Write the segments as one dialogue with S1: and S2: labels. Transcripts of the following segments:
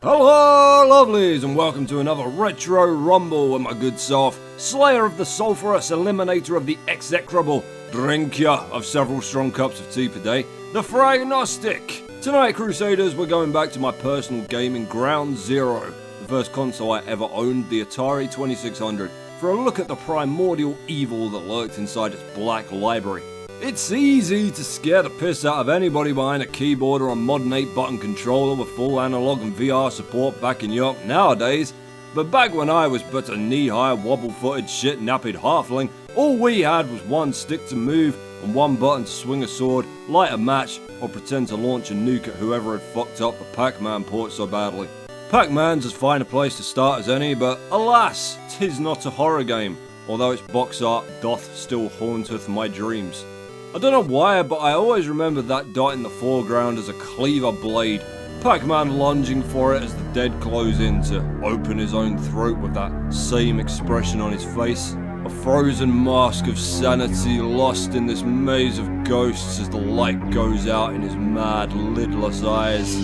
S1: Hello lovelies and welcome to another Retro Rumble with my good self, Slayer of the Sulphurous, Eliminator of the Execrable, Drinker of several strong cups of tea per day, the Fragnostic. Tonight Crusaders, we're going back to my personal gaming ground zero, the first console I ever owned, the Atari 2600, for a look at the primordial evil that lurked inside its black library. It's easy to scare the piss out of anybody behind a keyboard or a modern 8-button controller with full analog and VR support backing you up nowadays, but back when I was but a knee-high, wobble-footed, shit-napped halfling, all we had was one stick to move and one button to swing a sword, light a match, or pretend to launch a nuke at whoever had fucked up the PacMan port so badly. PacMan's as fine a place to start as any, but alas, 'tis not a horror game, although its box art doth still haunteth my dreams. I don't know why, but I always remember that dot in the foreground as a cleaver blade, Pac-Man lunging for it as the dead close in to open his own throat with that same expression on his face. A frozen mask of sanity lost in this maze of ghosts as the light goes out in his mad, lidless eyes.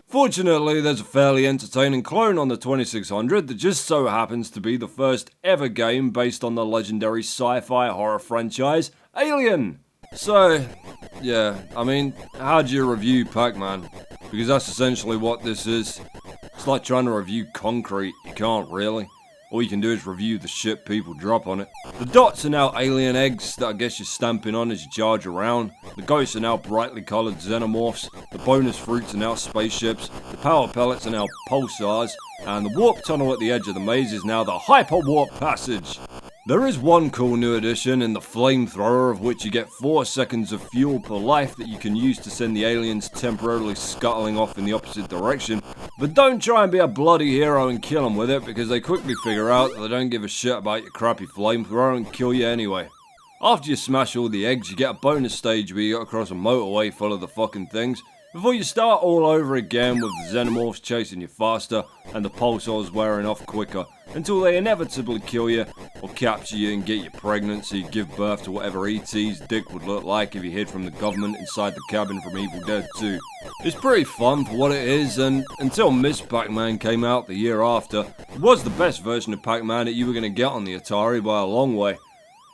S1: Fortunately, there's a fairly entertaining clone on the 2600 that just so happens to be the first ever game based on the legendary sci-fi horror franchise, Alien. So, yeah, I mean, how do you review Pac-Man? Because that's essentially what this is. It's like trying to review concrete, you can't really. All you can do is review the shit people drop on it. The dots are now alien eggs that I guess you're stamping on as you charge around. The ghosts are now brightly coloured xenomorphs. The bonus fruits are now spaceships. The power pellets are now pulsars. And the warp tunnel at the edge of the maze is now the hyperwarp passage. There is one cool new addition in the flamethrower, of which you get 4 seconds of fuel per life that you can use to send the aliens temporarily scuttling off in the opposite direction. But don't try and be a bloody hero and kill them with it, because they quickly figure out that they don't give a shit about your crappy flamethrower and kill you anyway. After you smash all the eggs, you get a bonus stage where you go across a motorway full of the fucking things, before you start all over again with the xenomorphs chasing you faster and the pulsars wearing off quicker, until they inevitably kill you or capture you and get you pregnant so you give birth to whatever E.T.'s dick would look like if he hid from the government inside the cabin from Evil Dead 2. It's pretty fun for what it is, and until Miss Pac-Man came out the year after, it was the best version of Pac-Man that you were going to get on the Atari by a long way.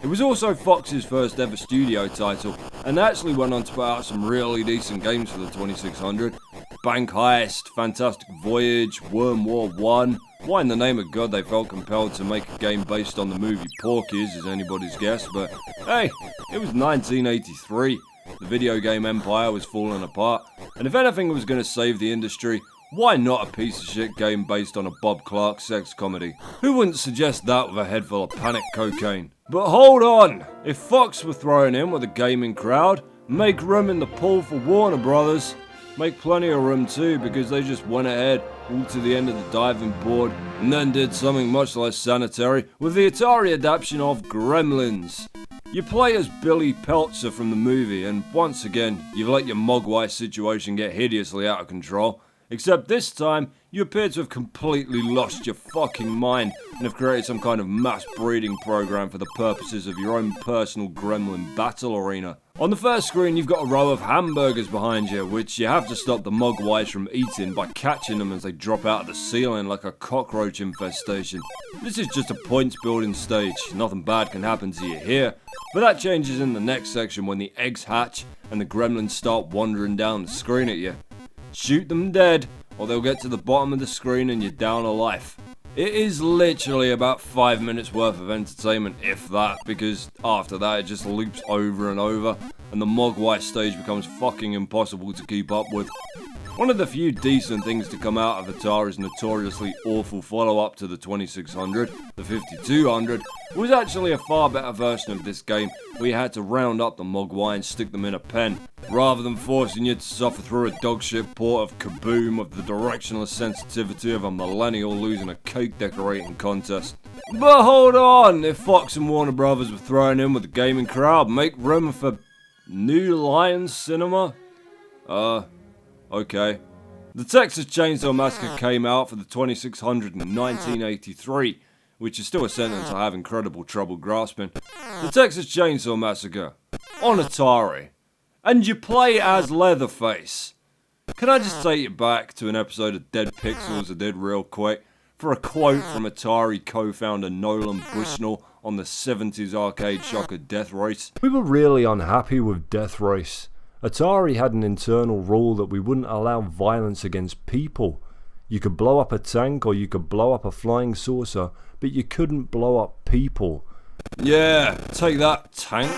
S1: It was also Fox's first ever studio title, and they actually went on to put out some really decent games for the 2600. Bank Heist, Fantastic Voyage, Worm War 1. Why in the name of God they felt compelled to make a game based on the movie Porky's is anybody's guess, but hey, it was 1983. The video game empire was falling apart, and if anything was going to save the industry, why not a piece of shit game based on a Bob Clark sex comedy? Who wouldn't suggest that with a head full of panic cocaine? But hold on! If Fox were thrown in with a gaming crowd, make room in the pool for Warner Brothers. Make plenty of room too, because they just went ahead all to the end of the diving board and then did something much less sanitary with the Atari adaptation of Gremlins. You play as Billy Peltzer from the movie, and once again, you've let your Mogwai situation get hideously out of control. Except this time, you appear to have completely lost your fucking mind and have created some kind of mass breeding program for the purposes of your own personal gremlin battle arena. On the first screen, you've got a row of hamburgers behind you, which you have to stop the Mogwais from eating by catching them as they drop out of the ceiling like a cockroach infestation. This is just a points building stage, nothing bad can happen to you here, but that changes in the next section when the eggs hatch and the gremlins start wandering down the screen at you. Shoot them dead, or they'll get to the bottom of the screen and you're down a life. It is literally about 5 minutes worth of entertainment, if that, because after that it just loops over and over, and the Mogwai stage becomes fucking impossible to keep up with. One of the few decent things to come out of Atari's notoriously awful follow-up to the 2600, the 5200, was actually a far better version of this game where you had to round up the Mogwai and stick them in a pen, rather than forcing you to suffer through a dogshit port of Kaboom with the directionless sensitivity of a millennial losing a cake decorating contest. But hold on, if Fox and Warner Brothers were thrown in with the gaming crowd, make room for New Line Cinema? Okay. The Texas Chainsaw Massacre came out for the 2600 in 1983, which is still a sentence I have incredible trouble grasping. The Texas Chainsaw Massacre on Atari. and you play as Leatherface. Can I just take you back to an episode of Dead Pixels I did real quick for a quote from ATARI co-founder Nolan Bushnell on the 70s arcade shocker Death Race?
S2: We were really unhappy with Death Race. ATARI had an internal rule that we wouldn't allow violence against people. You could blow up a tank or you could blow up a flying saucer, but you couldn't blow up people.
S1: Yeah, take that, tank.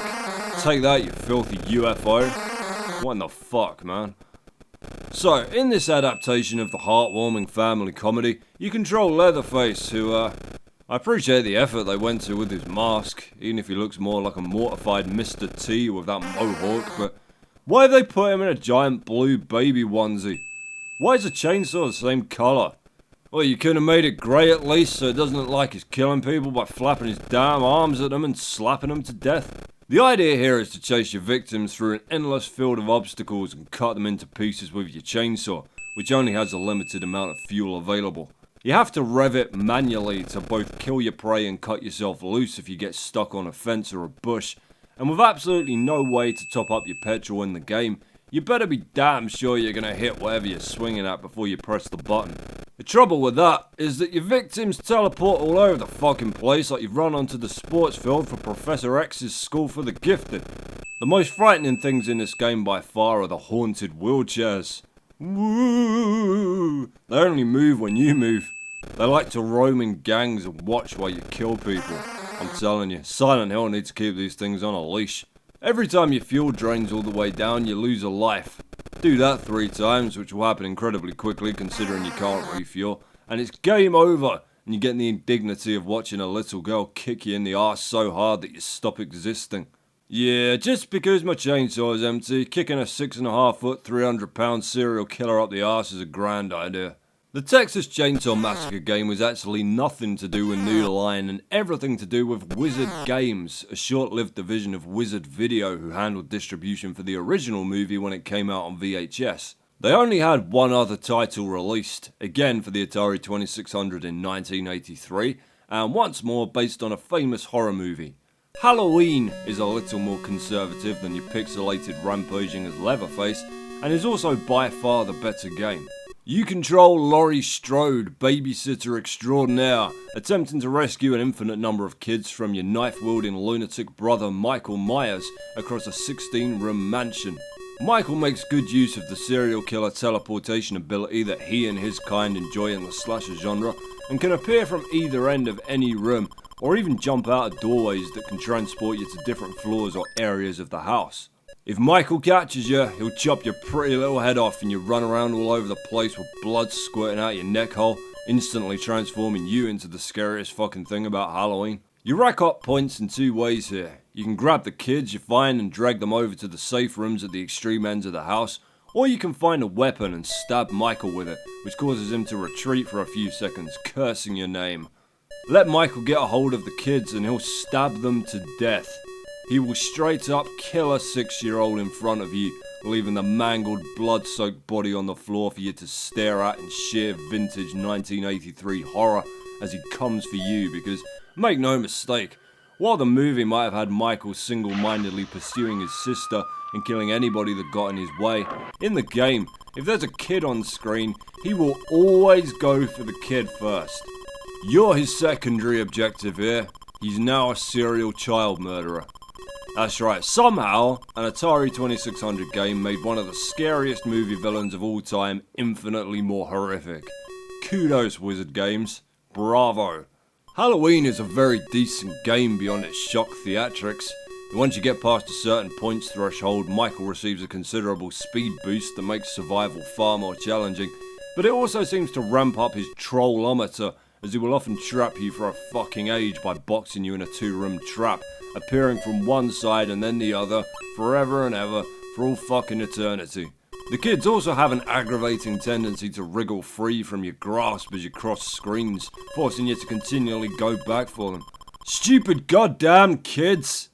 S1: Take that, you filthy UFO. What in the fuck, man? So, in this adaptation of the heartwarming family comedy, you control Leatherface, who, I appreciate the effort they went to with his mask, even if he looks more like a mortified Mr. T with that mohawk, but why have they put him in a giant blue baby onesie? Why is the chainsaw the same colour? Well, you could have made it grey at least, so it doesn't look like he's killing people by flapping his damn arms at them and slapping them to death. The idea here is to chase your victims through an endless field of obstacles and cut them into pieces with your chainsaw, which only has a limited amount of fuel available. You have to rev it manually to both kill your prey and cut yourself loose if you get stuck on a fence or a bush, and with absolutely no way to top up your petrol in the game, you better be damn sure you're gonna hit whatever you're swinging at before you press the button. The trouble with that is that your victims teleport all over the fucking place like you've run onto the sports field for Professor X's School for the Gifted. The most frightening things in this game by far are the haunted wheelchairs. Woo! They only move when you move. They like to roam in gangs and watch while you kill people. I'm telling you, Silent Hill needs to keep these things on a leash. Every time your fuel drains all the way down, you lose a life. Do that 3 times, which will happen incredibly quickly considering you can't refuel, and it's game over, and you get the indignity of watching a little girl kick you in the arse so hard that you stop existing. Yeah, just because my chainsaw is empty, kicking a 6.5 foot, 300 pound serial killer up the arse is a grand idea. The Texas Chainsaw Massacre game was actually nothing to do with New Line and everything to do with Wizard Games, a short-lived division of Wizard Video who handled distribution for the original movie when it came out on VHS. They only had one other title released, again for the Atari 2600 in 1983, and once more based on a famous horror movie. Halloween is a little more conservative than your pixelated rampaging as Leatherface, and is also by far the better game. You control Laurie Strode, babysitter extraordinaire, attempting to rescue an infinite number of kids from your knife-wielding lunatic brother Michael Myers across a 16-room mansion. Michael makes good use of the serial killer teleportation ability that he and his kind enjoy in the slasher genre, and can appear from either end of any room, or even jump out of doorways that can transport you to different floors or areas of the house. If Michael catches you, he'll chop your pretty little head off and you run around all over the place with blood squirting out your neck hole, instantly transforming you into the scariest fucking thing about Halloween. You rack up points in 2 ways here. You can grab the kids you find and drag them over to the safe rooms at the extreme ends of the house, or you can find a weapon and stab Michael with it, which causes him to retreat for a few seconds, cursing your name. Let Michael get a hold of the kids and he'll stab them to death. He will straight up kill a 6-year-old in front of you, leaving the mangled, blood-soaked body on the floor for you to stare at in sheer vintage 1983 horror as he comes for you because, make no mistake, while the movie might have had Michael single-mindedly pursuing his sister and killing anybody that got in his way, in the game, if there's a kid on screen, he will always go for the kid first. You're his secondary objective here. He's now a serial child murderer. That's right, somehow, an Atari 2600 game made one of the scariest movie villains of all time infinitely more horrific. Kudos, Wizard Games. Bravo. Halloween is a very decent game beyond its shock theatrics. And once you get past a certain points threshold, Michael receives a considerable speed boost that makes survival far more challenging, but it also seems to ramp up his trollometer, as he will often trap you for a fucking age by boxing you in a 2-room trap, appearing from one side and then the other, forever and ever, for all fucking eternity. The kids also have an aggravating tendency to wriggle free from your grasp as you cross screens, forcing you to continually go back for them. Stupid goddamn kids!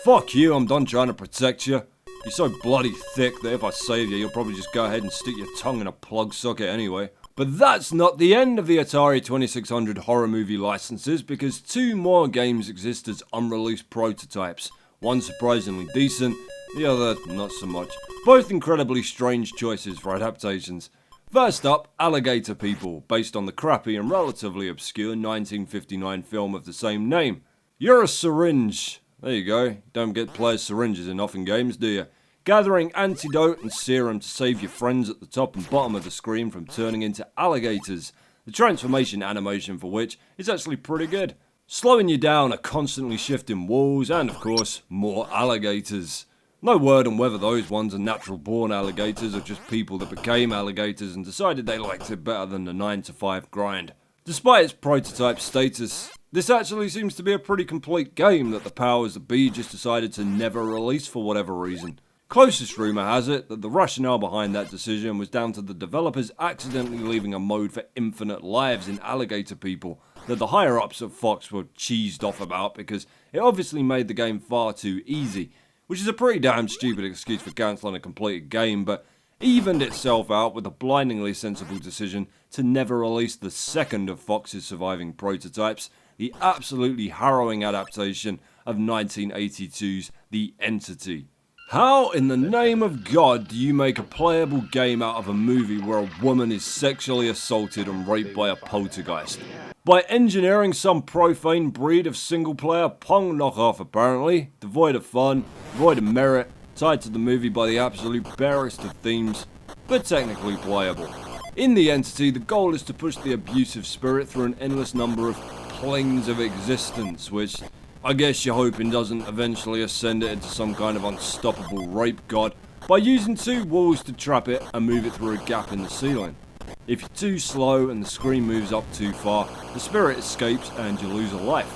S1: Fuck you, I'm done trying to protect you. You're so bloody thick that if I save you, you'll probably just go ahead and stick your tongue in a plug socket anyway. But that's not the end of the Atari 2600 horror movie licenses, because 2 more games exist as unreleased prototypes, one surprisingly decent, the other not so much. Both incredibly strange choices for adaptations. First up, Alligator People, based on the crappy and relatively obscure 1959 film of the same name. You're a syringe. There you go. Don't get players' syringes enough in games, do you? Gathering antidote and serum to save your friends at the top and bottom of the screen from turning into alligators. The transformation animation for which is actually pretty good. Slowing you down are constantly shifting walls and, of course, more alligators. No word on whether those ones are natural-born alligators or just people that became alligators and decided they liked it better than the 9-to-5 grind. Despite its prototype status, this actually seems to be a pretty complete game that the powers that be just decided to never release for whatever reason. Closest rumour has it that the rationale behind that decision was down to the developers accidentally leaving a mode for infinite lives in Alligator People that the higher-ups at Fox were cheesed off about because it obviously made the game far too easy. Which is a pretty damn stupid excuse for cancelling a completed game, but evened itself out with a blindingly sensible decision to never release the second of Fox's surviving prototypes, the absolutely harrowing adaptation of 1982's The Entity. How in the name of God do you make a playable game out of a movie where a woman is sexually assaulted and raped by a poltergeist? By engineering some profane breed of single-player Pong knockoff apparently, devoid of fun, devoid of merit, tied to the movie by the absolute barest of themes, but technically playable. In The Entity, the goal is to push the abusive spirit through an endless number of planes of existence, which I guess you're hoping doesn't eventually ascend it into some kind of unstoppable rape god, by using two walls to trap it and move it through a gap in the ceiling. If you're too slow and the screen moves up too far, the spirit escapes and you lose a life.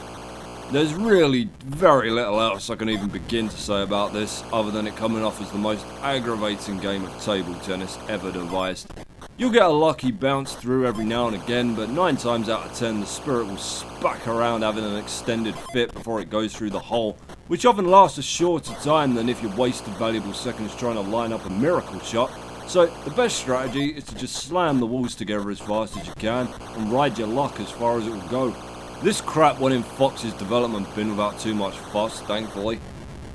S1: There's really very little else I can even begin to say about this, other than it coming off as the most aggravating game of table tennis ever devised. You'll get a lucky bounce through every now and again, but 9 times out of 10 the spirit will spack around having an extended fit before it goes through the hole, which often lasts a shorter time than if you wasted valuable seconds trying to line up a miracle shot. So the best strategy is to just slam the walls together as fast as you can and ride your luck as far as it will go. This crap went in Fox's development bin without too much fuss, thankfully.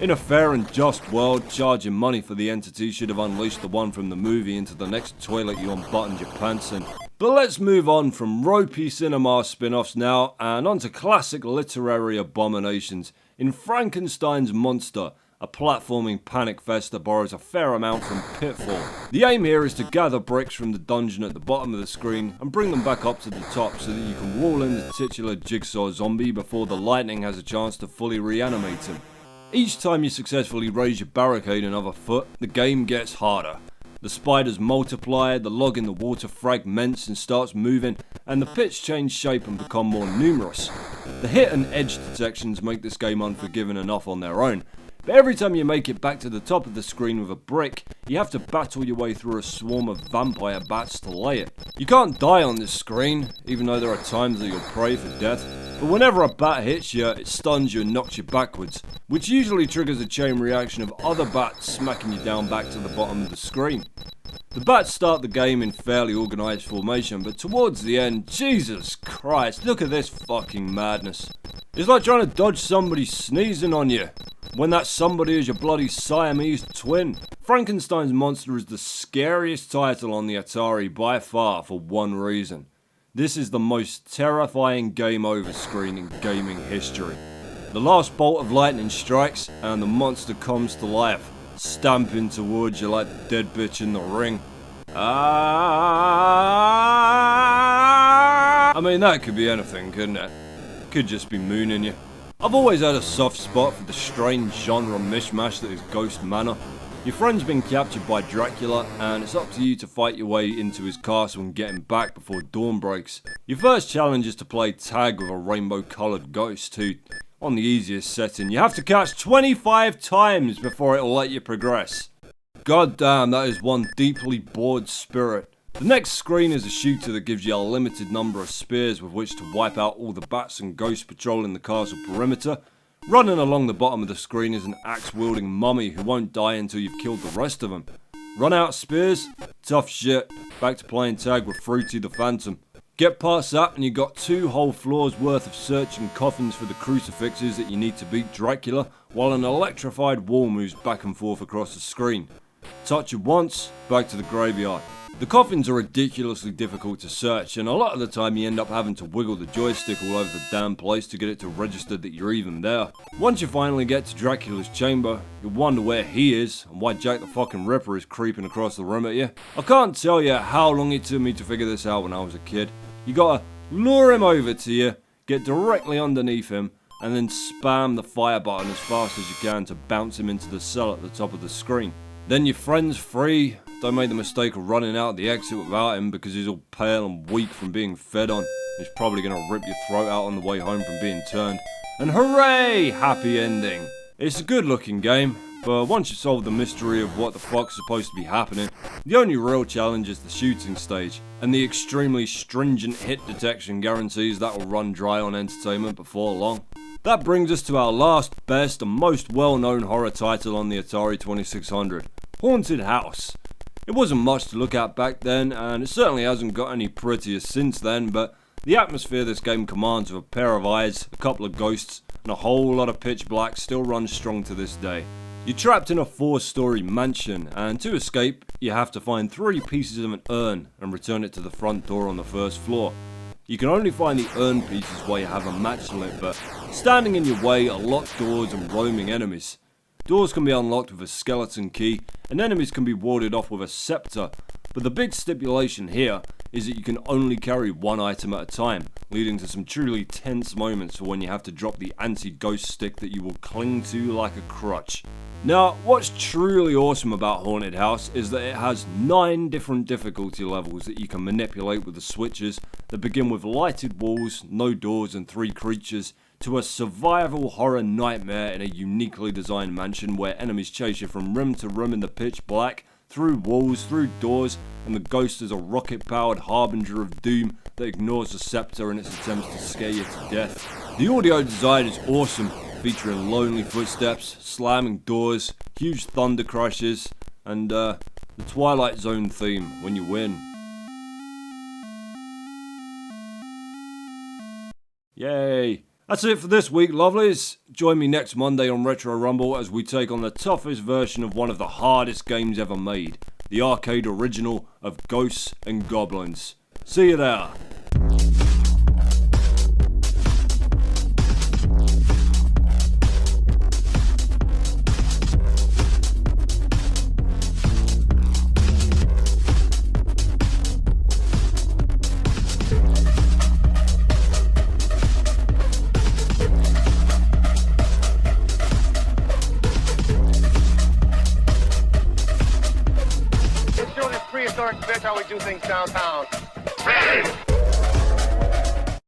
S1: In a fair and just world, charging money for The Entity should have unleashed the one from the movie into the next toilet you unbuttoned your pants in. But let's move on from ropey cinema spin-offs now and onto classic literary abominations in Frankensteins Monster, a platforming panic fest that borrows a fair amount from Pitfall. The aim here is to gather bricks from the dungeon at the bottom of the screen and bring them back up to the top so that you can wall in the titular jigsaw zombie before the lightning has a chance to fully reanimate him. Each time you successfully raise your barricade another foot, the game gets harder. The spiders multiply, the log in the water fragments and starts moving, and the pits change shape and become more numerous. The hit and edge detections make this game unforgiving enough on their own, but every time you make it back to the top of the screen with a brick, you have to battle your way through a swarm of vampire bats to lay it. You can't die on this screen, even though there are times that you'll pray for death, but whenever a bat hits you, it stuns you and knocks you backwards, which usually triggers a chain reaction of other bats smacking you down back to the bottom of the screen. The bats start the game in fairly organised formation, but towards the end, Jesus Christ, look at this fucking madness. It's like trying to dodge somebody sneezing on you, when that somebody is your bloody Siamese twin. Frankensteins Monster is the scariest title on the Atari by far for one reason. This is the most terrifying game over screen in gaming history. The last bolt of lightning strikes and the monster comes to life, stamping towards you like the dead bitch in the ring. I mean, that could be anything, couldn't it? Could just be mooning you. I've always had a soft spot for the strange genre mishmash that is Ghost Manor. Your friend's been captured by Dracula, and it's up to you to fight your way into his castle and get him back before dawn breaks. Your first challenge is to play tag with a rainbow-coloured ghost who, on the easiest setting, you have to catch 25 times before it'll let you progress. God damn, that is one deeply bored spirit. The next screen is a shooter that gives you a limited number of spears with which to wipe out all the bats and ghosts patrolling the castle perimeter. Running along the bottom of the screen is an axe-wielding mummy who won't die until you've killed the rest of them. Run out of spears? Tough shit. Back to playing tag with Fruity the Phantom. Get past that and you got 2 whole floors worth of searching coffins for the crucifixes that you need to beat Dracula, while an electrified wall moves back and forth across the screen. Touch it once, back to the graveyard. The coffins are ridiculously difficult to search, and a lot of the time you end up having to wiggle the joystick all over the damn place to get it to register that you're even there. Once you finally get to Dracula's chamber, you wonder where he is and why Jack the fucking Ripper is creeping across the room at you. I can't tell you how long it took me to figure this out when I was a kid. You gotta lure him over to you, get directly underneath him, and then spam the fire button as fast as you can to bounce him into the cell at the top of the screen. Then your friend's free. Don't make the mistake of running out the exit without him because he's all pale and weak from being fed on. He's probably going to rip your throat out on the way home from being turned. And hooray! Happy ending. It's a good looking game, but once you solve the mystery of what the fuck's supposed to be happening, the only real challenge is the shooting stage, and the extremely stringent hit detection guarantees that will run dry on entertainment before long. That brings us to our last, best, and most well-known horror title on the Atari 2600, Haunted House. It wasn't much to look at back then, and it certainly hasn't got any prettier since then, but the atmosphere this game commands with a pair of eyes, a couple of ghosts, and a whole lot of pitch black still runs strong to this day. You're trapped in a 4-story mansion, and to escape, you have to find 3 pieces of an urn and return it to the front door on the first floor. You can only find the urn pieces while you have a match lit, but standing in your way are locked doors and roaming enemies. Doors can be unlocked with a skeleton key, and enemies can be warded off with a scepter, but the big stipulation here is that you can only carry 1 item at a time, leading to some truly tense moments for when you have to drop the anti-ghost stick that you will cling to like a crutch. Now, what's truly awesome about Haunted House is that it has 9 different difficulty levels that you can manipulate with the switches that begin with lighted walls, no doors and 3 creatures, to a survival horror nightmare in a uniquely designed mansion where enemies chase you from room to room in the pitch black, through walls, through doors, and the ghost is a rocket-powered harbinger of doom that ignores the scepter in its attempts to scare you to death. The audio design is awesome, featuring lonely footsteps, slamming doors, huge thunder crashes, and the Twilight Zone theme when you win. Yay! That's it for this week, lovelies. Join me next Monday on Retro Rumble as we take on the toughest version of one of the hardest games ever made, the arcade original of Ghosts and Goblins. See you there.
S3: Prehistoric bitch, how we do things downtown.